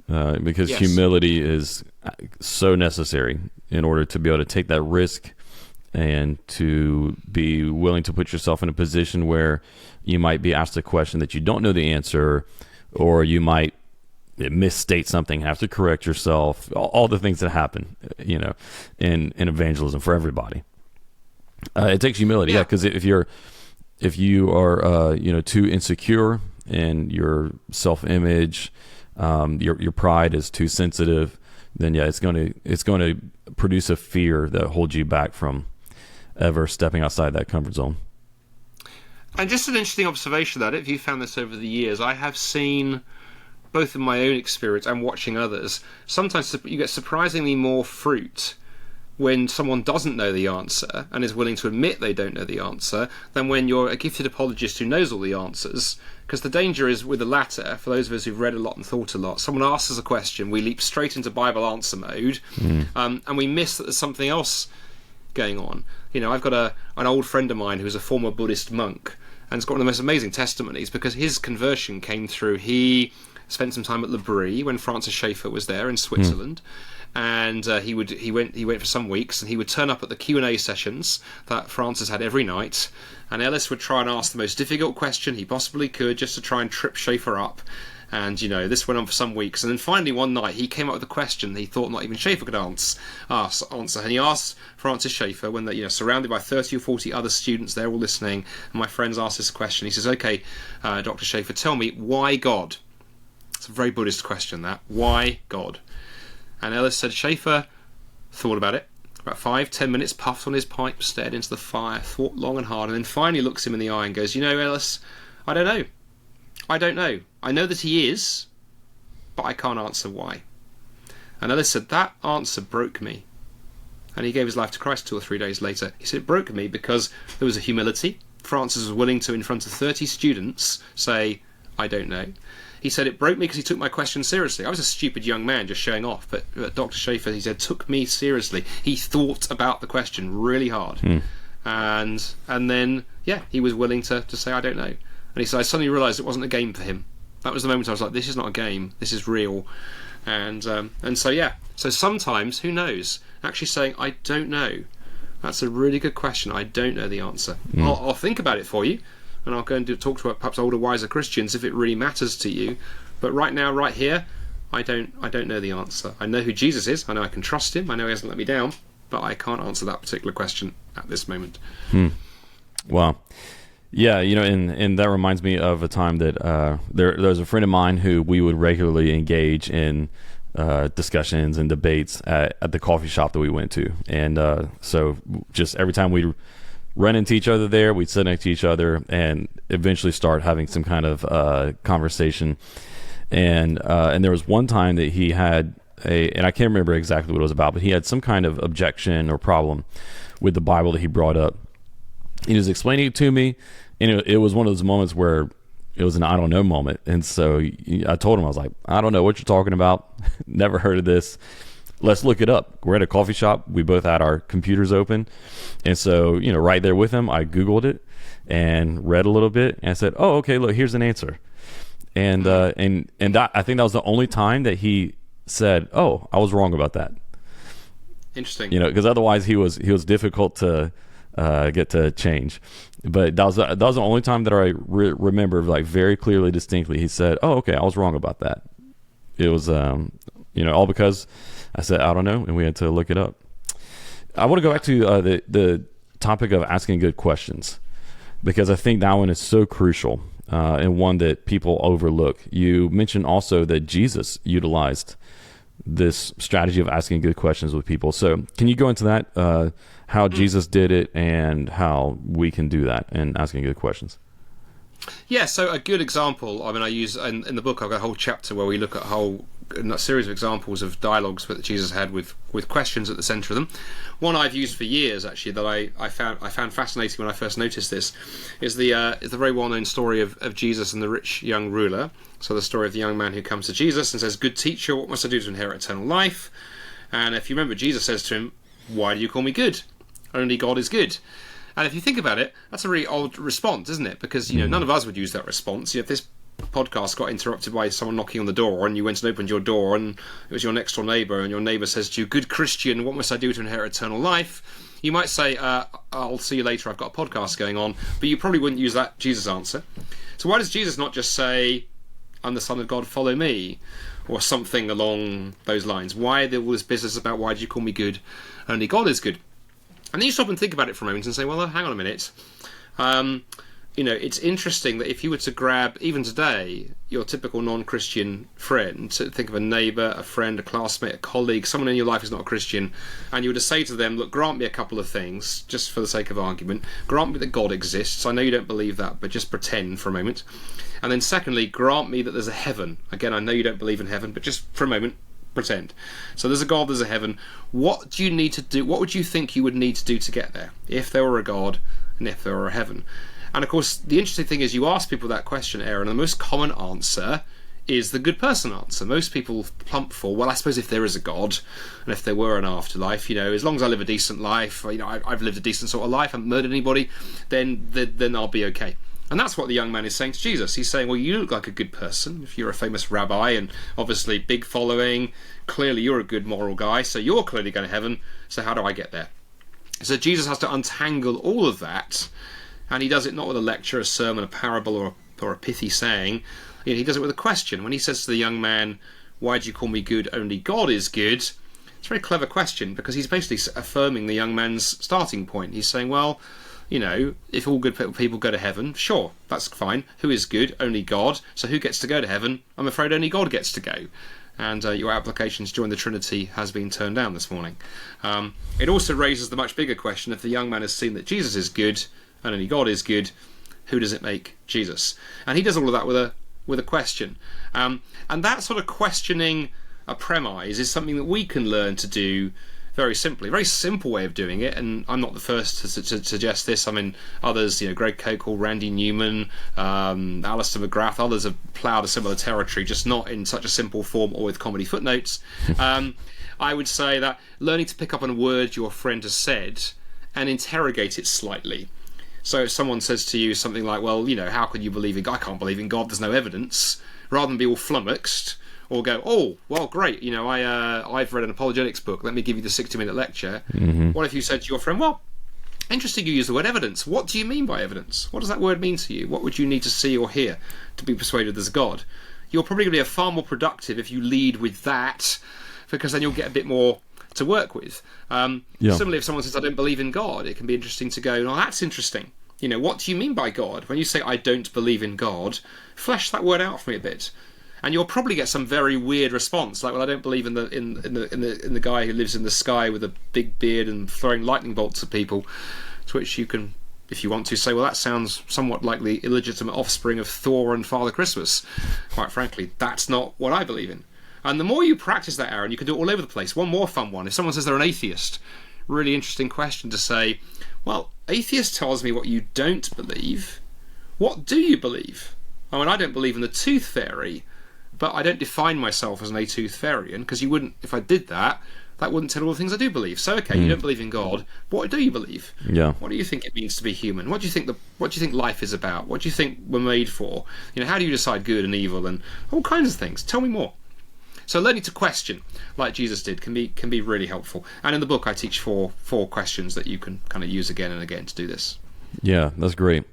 because Yes. humility is so necessary in order to be able to take that risk and to be willing to put yourself in a position where you might be asked a question that you don't know the answer, or you might misstate something, have to correct yourself, all the things that happen, in evangelism for everybody. It takes humility, because if you are too insecure and your self-image, your pride is too sensitive, then it's going to produce a fear that holds you back from ever stepping outside that comfort zone. And just an interesting observation, that if you found this over the years, I have seen, both in my own experience and watching others, sometimes you get surprisingly more fruit when someone doesn't know the answer and is willing to admit they don't know the answer than when you're a gifted apologist who knows all the answers. Because the danger is with the latter, for those of us who've read a lot and thought a lot, someone asks us a question, we leap straight into Bible answer mode, and we miss that there's something else going on. I've got an old friend of mine who's a former Buddhist monk, and has got one of the most amazing testimonies, because his conversion came through, he spent some time at L'Abri when Francis Schaeffer was there in Switzerland, and he went for some weeks, and he would turn up at the Q&A sessions that Francis had every night, and Ellis would try and ask the most difficult question he possibly could just to try and trip Schaeffer up. And, this went on for some weeks. And then finally one night he came up with a question he thought not even Schaeffer could answer. And he asked Francis Schaeffer, when they're surrounded by 30 or 40 other students, they're all listening, and my friends asked this question. He says, okay, Dr. Schaeffer, tell me, why God? It's a very Buddhist question, that. Why God? And Ellis said, Schaeffer thought about it. About 5-10 minutes, puffed on his pipe, stared into the fire, thought long and hard, and then finally looks him in the eye and goes, Ellis, I don't know. I know that he is, but I can't answer why. And Ellis said, that answer broke me. And he gave his life to Christ 2 or 3 days later. He said, it broke me because there was a humility. Francis was willing to, in front of 30 students, say, I don't know. He said, it broke me because he took my question seriously. I was a stupid young man just showing off, but Dr. Schaeffer, he said, took me seriously. He thought about the question really hard. And then, he was willing to say, I don't know. And he said, I suddenly realised it wasn't a game for him. That was the moment I was like, this is not a game, this is real. And so sometimes, who knows, actually saying, I don't know, that's a really good question, I don't know the answer. I'll think about it for you, and I'll go and talk to perhaps older, wiser Christians if it really matters to you. But right now, right here, I don't know the answer. I know who Jesus is, I know I can trust him, I know he hasn't let me down, but I can't answer that particular question at this moment. Wow. Yeah, and that reminds me of a time that there's a friend of mine who we would regularly engage in discussions and debates at the coffee shop that we went to. And so just every time we run into each other there, we'd sit next to each other and eventually start having some kind of conversation. And there was one time that he had and I can't remember exactly what it was about, but he had some kind of objection or problem with the Bible that he brought up. He was explaining it to me, and it was one of those moments where it was an I don't know moment. And so I told him, I was like, I don't know what you're talking about. Never heard of this. Let's look it up. We're at a coffee shop. We both had our computers open. And so, right there with him, I Googled it and read a little bit and I said, oh, okay, look, here's an answer. And that, I think that was the only time that he said, oh, I was wrong about that. Interesting. Because otherwise he was difficult to get to change. But that was the only time that I remember very clearly, distinctly. He said, "Oh, okay, I was wrong about that." It was, all because I said I don't know, and we had to look it up. I want to go back to the topic of asking good questions, because I think that one is so crucial and one that people overlook. You mentioned also that Jesus utilized this strategy of asking good questions with people. So can you go into that, how Jesus did it and how we can do that in asking good questions? Yeah, so a good example, I use in the book, I've got a whole chapter where we look at a series of examples of dialogues that Jesus had with questions at the centre of them. One I've used for years, actually, that I found fascinating when I first noticed this, is the very well-known story of Jesus and the rich young ruler. So the story of the young man who comes to Jesus and says, "Good teacher, what must I do to inherit eternal life?" And if you remember, Jesus says to him, "Why do you call me good? Only God is good." And if you think about it, that's a really odd response, isn't it? Because none of us would use that response. If this podcast got interrupted by someone knocking on the door, and you went and opened your door, and it was your next door neighbour, and your neighbour says to you, "Good Christian, what must I do to inherit eternal life?" You might say, "I'll see you later, I've got a podcast going on," but you probably wouldn't use that Jesus answer. So why does Jesus not just say, "I'm the Son of God, follow me," or something along those lines? Why all this business about why do you call me good? Only God is good. And then you stop and think about it for a moment and say, well, hang on a minute. It's interesting that if you were to grab, even today, your typical non-Christian friend, to think of a neighbour, a friend, a classmate, a colleague, someone in your life who's not a Christian, and you were to say to them, look, grant me a couple of things, just for the sake of argument. Grant me that God exists. I know you don't believe that, but just pretend for a moment. And then secondly, grant me that there's a heaven. Again, I know you don't believe in heaven, but just for a moment, pretend. So there's a God, there's a heaven. What do you need to do? What would you think you would need to do to get there, if there were a God and if there were a heaven? And of course, the interesting thing is you ask people that question, Aaron, and the most common answer is the good person answer. Most people plump for, well, I suppose if there is a God and if there were an afterlife, as long as I live a decent life, I've lived a decent sort of life, I haven't murdered anybody, then I'll be okay. And that's what the young man is saying to Jesus. He's saying, well, you look like a good person if you're a famous rabbi and obviously big following. Clearly you're a good moral guy, so you're clearly going to heaven. So how do I get there? So Jesus has to untangle all of that. And he does it not with a lecture, a sermon, a parable, or a pithy saying. He does it with a question. When he says to the young man, "Why do you call me good? Only God is good," it's a very clever question because he's basically affirming the young man's starting point. He's saying, well, if all good people go to heaven, sure, that's fine. Who is good? Only God. So who gets to go to heaven? I'm afraid only God gets to go. And your application to join the Trinity has been turned down this morning. It also raises the much bigger question, if the young man has seen that Jesus is good, and only God is good, who does it make Jesus? And he does all of that with a question. And that sort of questioning a premise is something that we can learn to do very simply. A very simple way of doing it, and I'm not the first to suggest this. I mean, others, Greg Kokel, Randy Newman, Alistair McGrath, others have ploughed a similar territory, just not in such a simple form or with comedy footnotes. I would say that learning to pick up on a word your friend has said and interrogate it slightly. So if someone says to you something like, well, how can you believe in God? I can't believe in God, there's no evidence. Rather than be all flummoxed or go, oh, well, great, I've read an apologetics book, let me give you the 60-minute lecture. Mm-hmm. What if you said to your friend, well, interesting you use the word evidence. What do you mean by evidence? What does that word mean to you? What would you need to see or hear to be persuaded there's a God? You're probably going to be far more productive if you lead with that, because then you'll get a bit more to work with. Similarly, if someone says, I don't believe in God, it can be interesting to go, oh, that's interesting. What do you mean by God? When you say, I don't believe in God, flesh that word out for me a bit. And you'll probably get some very weird response, like, well, I don't believe in the guy who lives in the sky with a big beard and throwing lightning bolts at people. To which you can, if you want to, say, well, that sounds somewhat like the illegitimate offspring of Thor and Father Christmas. Quite frankly, that's not what I believe in. And the more you practice that, Aaron, you can do it all over the place. One more fun one. If someone says they're an atheist, really interesting question to say, well, atheist tells me what you don't believe. What do you believe? I mean, I don't believe in the tooth fairy, but I don't define myself as an a-tooth-fairy, because you wouldn't, if I did that, that wouldn't tell all the things I do believe. So, okay, you don't believe in God. What do you believe? Yeah. What do you think it means to be human? What do you think life is about? What do you think we're made for? How do you decide good and evil and all kinds of things? Tell me more. So learning to question, like Jesus did, can be really helpful. And in the book, I teach four questions that you can kind of use again and again to do this. Yeah, that's great.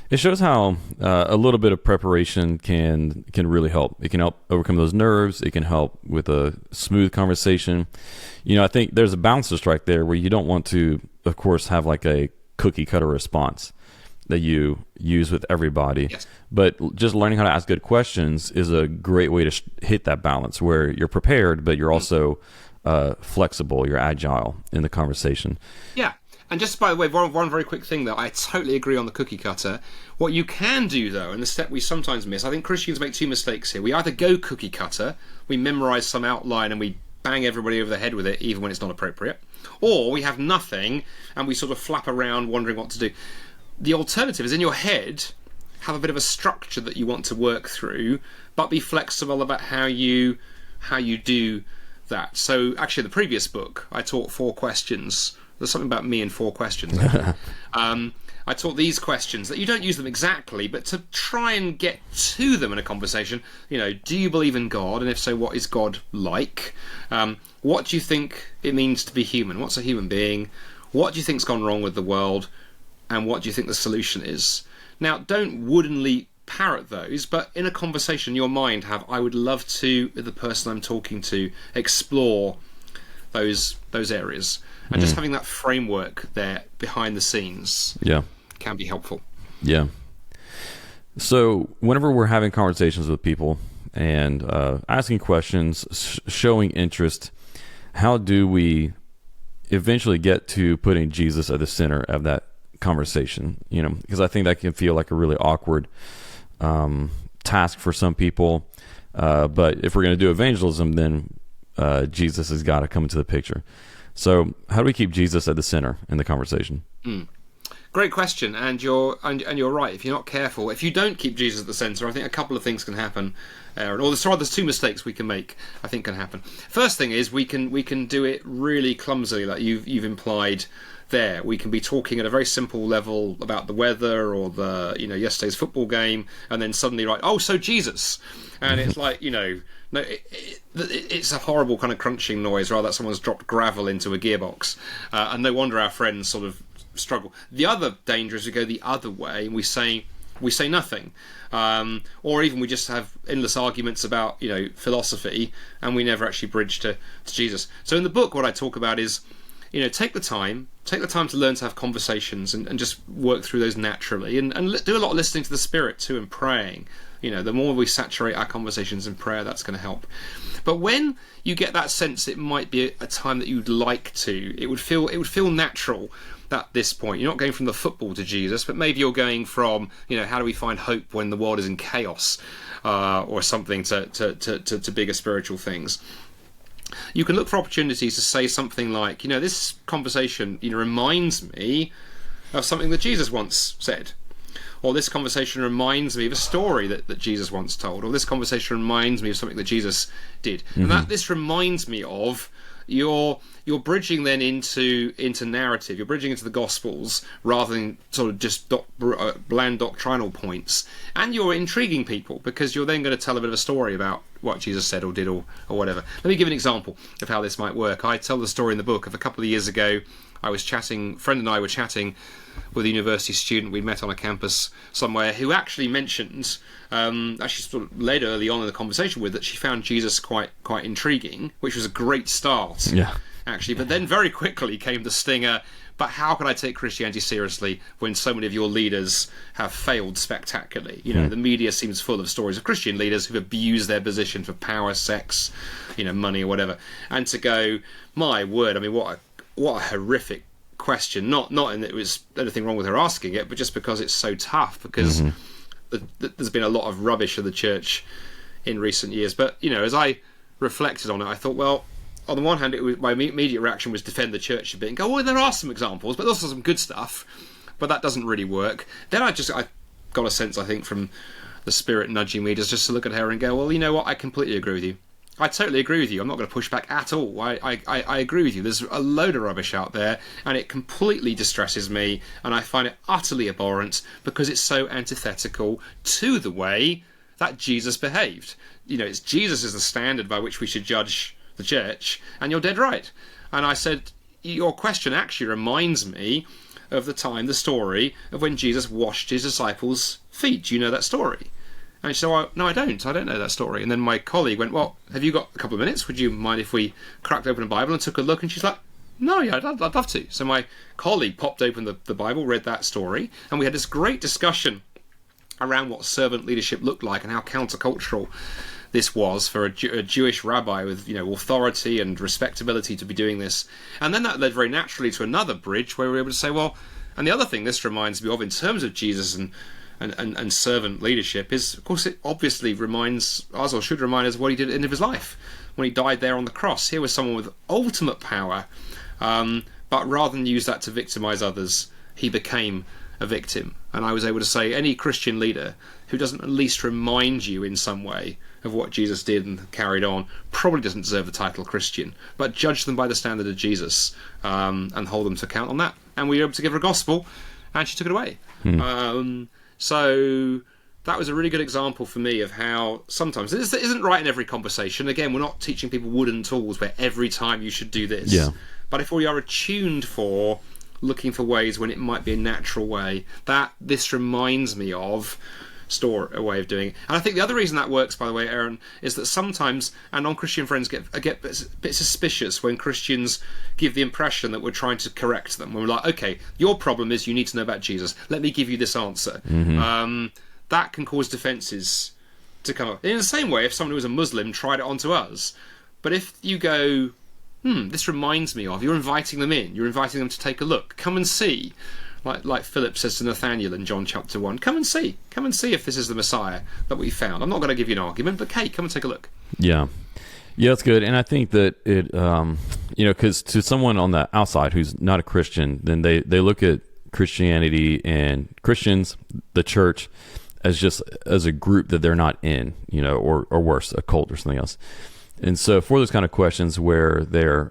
It shows how a little bit of preparation can really help. It can help overcome those nerves. It can help with a smooth conversation. I think there's a balance to strike there where you don't want to, of course, have like a cookie cutter response that you use with everybody. Yes. But just learning how to ask good questions is a great way to hit that balance where you're prepared, but you're also flexible, you're agile in the conversation. Yeah. And just by the way, one very quick thing though, I totally agree on the cookie cutter. What you can do though, and the step we sometimes miss, I think Christians make two mistakes here. We either go cookie cutter, we memorise some outline and we bang everybody over the head with it even when it's not appropriate, or we have nothing and we sort of flap around wondering what to do. The alternative is in your head, have a bit of a structure that you want to work through, but be flexible about how you do that. So actually, the previous book, I taught 4 questions. There's something about me and 4 questions. Actually. I taught these questions that you don't use them exactly, but to try and get to them in a conversation. Do you believe in God? And if so, what is God like? What do you think it means to be human? What's a human being? What do you think's gone wrong with the world? And what do you think the solution is? Now, don't woodenly parrot those, but in a conversation in your mind I would love to, with the person I'm talking to, explore those areas. And just having that framework there behind the scenes can be helpful. Yeah. So whenever we're having conversations with people and asking questions, showing interest, how do we eventually get to putting Jesus at the center of that conversation? Because I think that can feel like a really awkward task for some people. But if we're going to do evangelism, then Jesus has got to come into the picture. So how do we keep Jesus at the center in the conversation? Great question, and you're right. If you're not careful, if you don't keep Jesus at the center, I think a couple of things can happen. There's 2 mistakes we can make, I think, can happen. First thing is we can do it really clumsily, like you've implied there. We can be talking at a very simple level about the weather or the yesterday's football game, and then suddenly so Jesus, and it's like no, it's a horrible kind of crunching noise, rather that someone's dropped gravel into a gearbox, and no wonder our friends sort of struggle. The other danger is we go the other way and we say nothing, or even we just have endless arguments about philosophy, and we never actually bridge to Jesus. So in the book, what I talk about is take the time to learn to have conversations and just work through those naturally, and do a lot of listening to the Spirit too, and praying. The more we saturate our conversations in prayer, that's going to help. But when you get that sense it might be a time that you'd like to, it would feel natural at this point. You're not going from the football to Jesus, but maybe you're going from how do we find hope when the world is in chaos, or something to bigger spiritual things. You can look for opportunities to say something like, this conversation reminds me of something that Jesus once said. Or this conversation reminds me of a story that Jesus once told. Or this conversation reminds me of something that Jesus did. Mm-hmm. And this reminds me of you're bridging then into narrative. You're bridging into the Gospels rather than sort of just bland doctrinal points. And you're intriguing people because you're then going to tell a bit of a story about what Jesus said or did or whatever. Let me give an example of how this might work. I tell the story in the book of a couple of years ago. A friend and I were chatting with a university student we'd met on a campus somewhere, who actually mentioned, actually sort of led early on in the conversation with, that she found Jesus quite intriguing, which was a great start, actually. But then very quickly came the stinger, but how can I take Christianity seriously when so many of your leaders have failed spectacularly? The media seems full of stories of Christian leaders who've abused their position for power, sex, money or whatever. And to go, my word, I mean, what a horrific question. Not in that it was anything wrong with her asking it, but just because it's so tough, because there's been a lot of rubbish of the church in recent years. But as I reflected on it, I thought, well, on the one hand, my immediate reaction was defend the church a bit and go, well, there are some examples, but there's also some good stuff, but that doesn't really work. Then I got a sense, I think, from the Spirit nudging me just to look at her and go, well, you know what, I completely agree with you. I totally agree with you. I'm not going to push back at all. I agree with you. There's a load of rubbish out there, and it completely distresses me, and I find it utterly abhorrent because it's so antithetical to the way that Jesus behaved. It's Jesus is the standard by which we should judge the church, and you're dead right. And I said, your question actually reminds me of the story of when Jesus washed his disciples' feet. Do you know that story? And she said, well, no, I don't know that story. And then my colleague went, well, have you got a couple of minutes? Would you mind if we cracked open a Bible and took a look? And she's like, no, yeah, I'd love to. So my colleague popped open the Bible, read that story, and we had this great discussion around what servant leadership looked like and how countercultural this was for a Jewish rabbi with authority and respectability to be doing this. And then that led very naturally to another bridge where we were able to say, well, and the other thing this reminds me of in terms of Jesus and servant leadership is, of course, it obviously reminds us, or should remind us, of what he did at the end of his life when he died there on the cross. Here was someone with ultimate power, but rather than use that to victimize others, he became a victim. And I was able to say any Christian leader who doesn't at least remind you in some way of what Jesus did and carried on probably doesn't deserve the title Christian. But judge them by the standard of Jesus, and hold them to account on that. And we were able to give her a gospel, and she took it away. So that was a really good example for me of how sometimes this isn't right in every conversation. Again, we're not teaching people wooden tools where every time you should do this. Yeah. But if we are attuned for looking for ways when it might be a natural way, that this reminds me of a way of doing it. And I think the other reason that works, by the way, Aaron, is that sometimes our non-Christian friends get a bit suspicious when Christians give the impression that we're trying to correct them. When we're like, okay, your problem is you need to know about Jesus. Let me give you this answer. That can cause defences to come up. In the same way, if someone who was a Muslim tried it onto us. But if you go, this reminds me of, you're inviting them in. You're inviting them to take a look. Come and see. Like Philip says to Nathaniel in John chapter 1, come and see if this is the Messiah that we found. I'm not going to give you an argument, but hey, come and take a look. Yeah, that's good. And I think that it, because to someone on the outside who's not a Christian, then they look at Christianity and Christians, the church, as a group that they're not in, or worse, a cult or something else. And so for those kind of questions where they're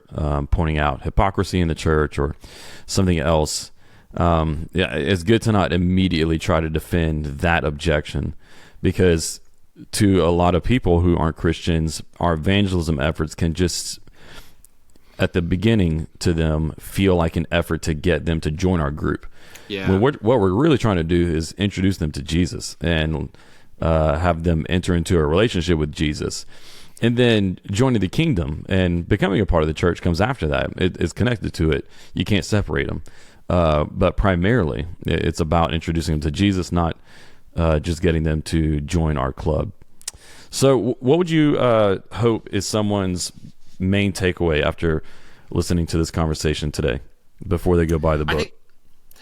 pointing out hypocrisy in the church or something else, it's good to not immediately try to defend that objection, because to a lot of people who aren't Christians, our evangelism efforts can just, at the beginning, to them feel like an effort to get them to join our group. Yeah. When what we're really trying to do is introduce them to Jesus and have them enter into a relationship with Jesus. And then joining the kingdom and becoming a part of the church comes after that. It's connected to it. You can't separate them. But primarily, it's about introducing them to Jesus, not just getting them to join our club. So what would you hope is someone's main takeaway after listening to this conversation today before they go buy the book?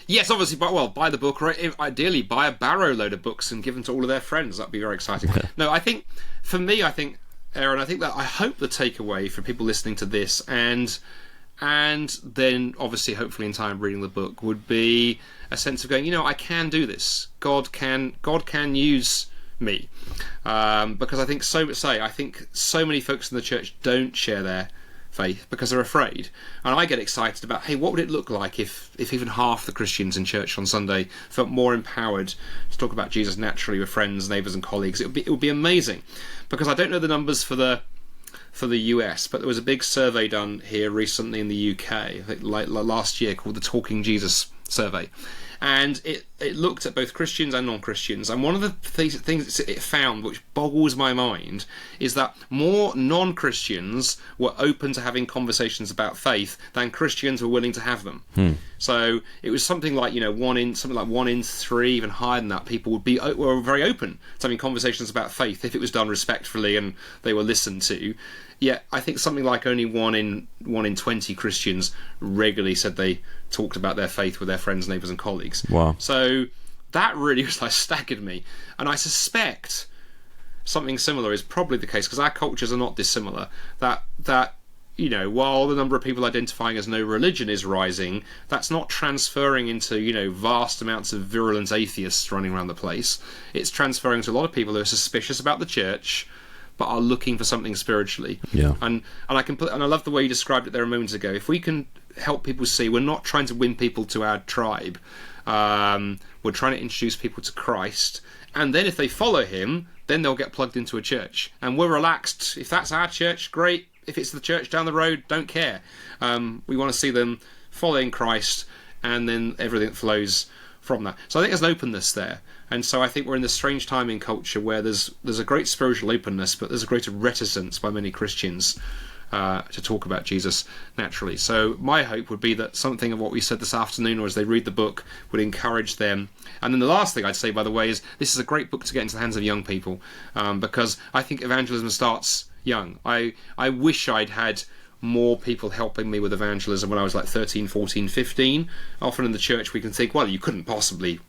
Yes, obviously, buy the book, or ideally buy a barrow load of books and give them to all of their friends. That'd be very exciting. No, I think, for me, Aaron, I hope the takeaway for people listening to this and then obviously hopefully in time reading the book would be a sense of going, I can do this. God can use me. Because I think so many folks in the church don't share their faith because they're afraid. And I get excited about, hey, what would it look like if even half the Christians in church on Sunday felt more empowered to talk about Jesus naturally with friends, neighbours and colleagues? It would be amazing. Because I don't know the numbers for the US, but there was a big survey done here recently in the UK, I think like last year, called the Talking Jesus Survey. And it looked at both Christians and non-Christians. And one of the things it found, which boggles my mind, is that more non-Christians were open to having conversations about faith than Christians were willing to have them. So it was something like 1 in 3, even higher than that, people were very open to having conversations about faith if it was done respectfully and they were listened to. Yet I think something like only 1 in 20 Christians regularly said they talked about their faith with their friends, neighbours and colleagues. Wow. So that really staggered me. And I suspect something similar is probably the case, because our cultures are not dissimilar. That while the number of people identifying as no religion is rising, that's not transferring into, vast amounts of virulent atheists running around the place. It's transferring to a lot of people who are suspicious about the church, but are looking for something spiritually. Yeah. And I love the way you described it there a moment ago. If we can help people see we're not trying to win people to our tribe, we're trying to introduce people to Christ, and then if they follow him, then they'll get plugged into a church. And we're relaxed. If that's our church, great. If it's the church down the road, don't care. We want to see them following Christ, and then everything that flows from that. So I think there's an openness there. And so I think we're in this strange time in culture where there's a great spiritual openness, but there's a greater reticence by many Christians to talk about Jesus naturally. So my hope would be that something of what we said this afternoon, or as they read the book, would encourage them. And then the last thing I'd say, by the way, is this is a great book to get into the hands of young people, because I think evangelism starts young. I wish I'd had more people helping me with evangelism when I was like 13, 14, 15. Often in the church we can think, well, you couldn't possibly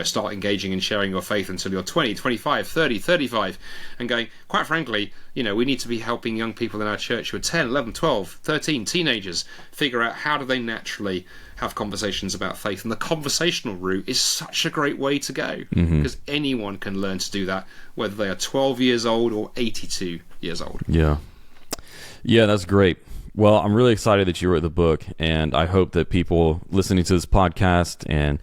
start engaging and sharing your faith until you're 20, 25, 30, 35, and going, quite frankly, we need to be helping young people in our church who are 10, 11, 12, 13, teenagers, figure out how do they naturally have conversations about faith. And the conversational route is such a great way to go, because anyone can learn to do that, whether they are 12 years old or 82 years old. Yeah, that's great. Well, I'm really excited that you wrote the book, and I hope that people listening to this podcast and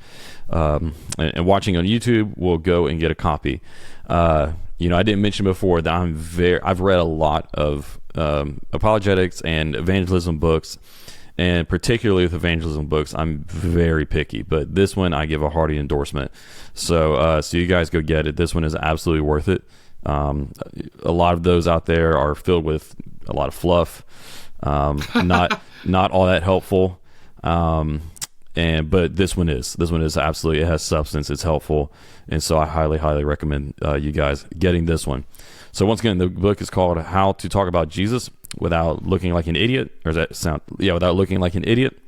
watching on YouTube will go and get a copy. I didn't mention before that I've read a lot of apologetics and evangelism books, and particularly with evangelism books, I'm very picky. But this one, I give a hearty endorsement. So you guys go get it. This one is absolutely worth it. A lot of those out there are filled with a lot of fluff. Not all that helpful, but this one is absolutely, it has substance, it's helpful, and so I highly recommend you guys getting this one. So once again, the book is called How to Talk About Jesus Without Looking Like an Idiot, or does that sound, Without Looking Like an Idiot.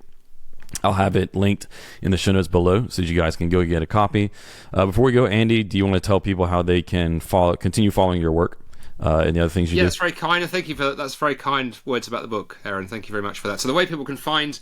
I'll have it linked in the show notes below so that you guys can go get a copy. Before we go, Andy, do you want to tell people how they can continue following your work? And the other things you do? That's very kind, and thank you for that's very kind words about the book, Aaron. Thank you very much for that. So the way people can find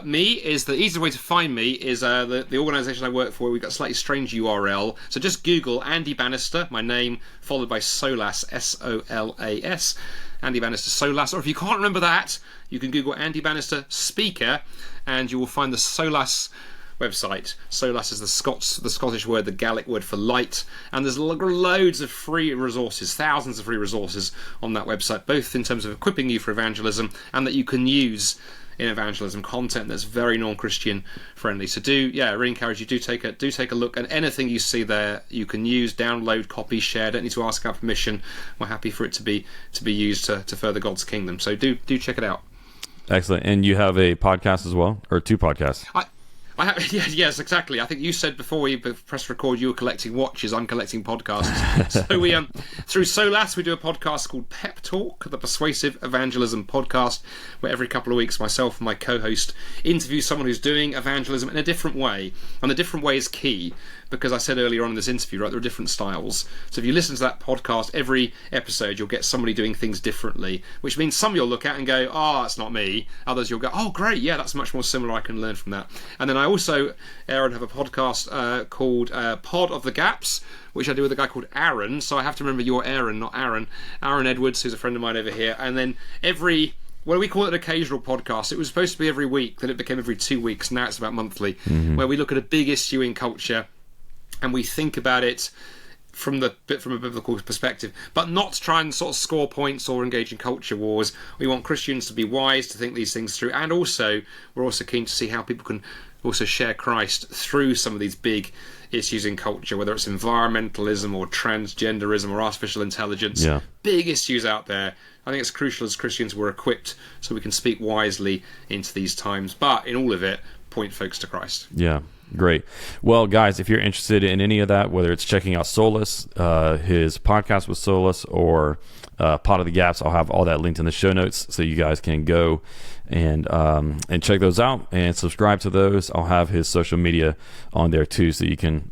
me is, the easiest way to find me is the organisation I work for. We've got a slightly strange URL, so just Google Andy Bannister, my name, followed by Solas, Solas, Andy Bannister Solas. Or if you can't remember that, you can Google Andy Bannister Speaker, and you will find the Solas website. Solas is the Scottish word, the Gaelic word for light, and there's loads of free resources, thousands of free resources on that website, both in terms of equipping you for evangelism and that you can use in evangelism, content that's very non-Christian friendly. So really encourage you, do take a look, and anything you see there you can use, download, copy, share. Don't need to ask our permission. We're happy for it to be used to further God's kingdom. So do check it out. Excellent. And you have a podcast as well, or two podcasts? I have, yes, exactly. I think you said before we pressed record you were collecting watches. I'm collecting podcasts. So we through Solas we do a podcast called Pep Talk, the Persuasive Evangelism Podcast, where every couple of weeks myself and my co-host interview someone who's doing evangelism in a different way. And the different way is key, because I said earlier on in this interview, right, there are different styles. So if you listen to that podcast, every episode you'll get somebody doing things differently, which means some you'll look at and go, oh, that's not me. Others you'll go, oh, great, yeah, that's much more similar, I can learn from that. And then I also, Aaron, have a podcast called Pod of the Gaps, which I do with a guy called Aaron. So I have to remember you're Aaron, not Aaron. Aaron Edwards, who's a friend of mine over here. And then we call it an occasional podcast. It was supposed to be every week, then it became every 2 weeks. Now it's about monthly, where we look at a big issue in culture and we think about it from a biblical perspective, but not to try and sort of score points or engage in culture wars. We want Christians to be wise, to think these things through, and also we're also keen to see how people can also share Christ through some of these big issues in culture, whether it's environmentalism or transgenderism or artificial intelligence. Yeah. Big issues out there. I think it's crucial as Christians we're equipped so we can speak wisely into these times, but in all of it, point folks to Christ. Yeah. Great. Well, guys, if you're interested in any of that, whether it's checking out Solas, his podcast with Solas, or Pot of the Gaps, I'll have all that linked in the show notes so you guys can go and check those out and subscribe to those. I'll have his social media on there too, so you can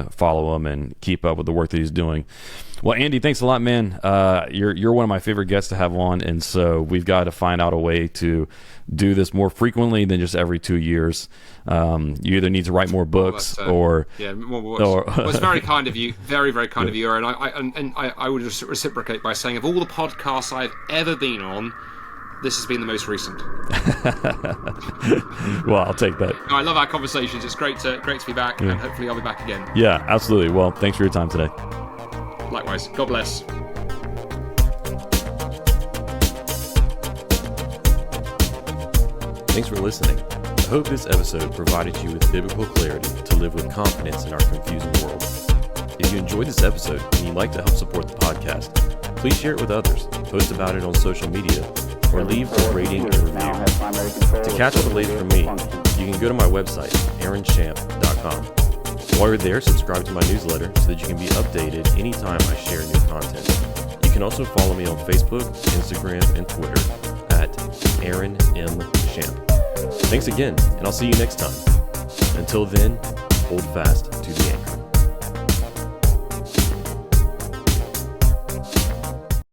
follow him and keep up with the work that he's doing. Well, Andy, thanks a lot, man. You're one of my favorite guests to have on, and so we've got to find out a way to do this more frequently than just every 2 years. You either need to write more books or more books. Well, it's very kind of you, very, very kind of you, and I would reciprocate by saying, of all the podcasts I've ever been on, this has been the most recent. Well, I'll take that. No, I love our conversations. It's great to be back, and hopefully I'll be back again. Yeah, absolutely. Well, thanks for your time today. Likewise. God bless. Thanks for listening. I hope this episode provided you with biblical clarity to live with confidence in our confusing world. If you enjoyed this episode and you'd like to help support the podcast, please share it with others, post about it on social media, or leave a rating and review. To catch up the latest from me, you can go to my website, aaronchamp.com. While you're there, subscribe to my newsletter so that you can be updated anytime I share new content. You can also follow me on Facebook, Instagram, and Twitter at Aaron M. Champ. Thanks again, and I'll see you next time. Until then, hold fast to the